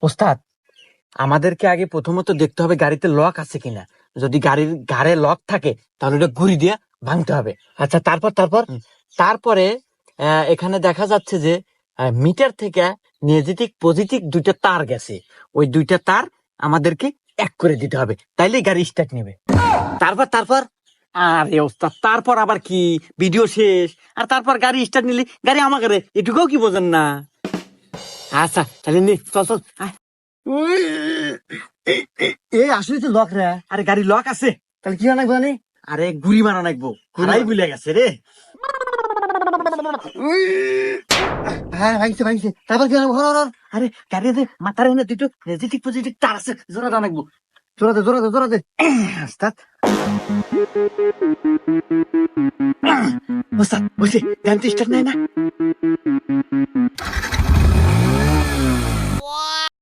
ওস্তাদ, আমাদেরকে আগে প্রথমত দেখতে হবে গাড়িতে লক আছে কিনা। যদি গাড়ির ঘাড়ে লক থাকে তাহলে ওটা ঘুরি দিয়ে ভাঙতে হবে। আচ্ছা, তারপর তারপর তারপরে এখানে দেখা যাচ্ছে যে মিটার থেকে নেগেটিভ পজিটিভ দুইটা তার গেছে। ওই দুইটা তার আমাদেরকে এক করে দিতে হবে, তাইলে গাড়ি স্টার্ট নেবে। তারপর তারপর আরে ওস্তাদ, তারপর আবার কি? ভিডিও শেষ আর তারপর গাড়ি স্টার্ট নিলি, গাড়ি আমাকে রে, এটুকুও কি বোঝেন না? আচ্ছা তাহলে নি, চল চল আয়। এই আসলে তো লক রে। আরে গাড়ি লক আছে, তাহলে কি বানাইবো জানি? আরে গুড়ি বানা নাকবো, হারাই ভুলে গেছে রে। হ্যাঁ ভাইছে ভাইছে, তারপর কি বানাবো? আরে গাড়িতে মাথার এনে দুটো নেগেটিভ পজিটিভ তার আছে, জোড়া বানাইবো। জোড়াতে জোড়াতে জোড়াতে ওস্তাদ। ওস্তাদ বলছি গাড়ি তো স্টার্ট নেয় না।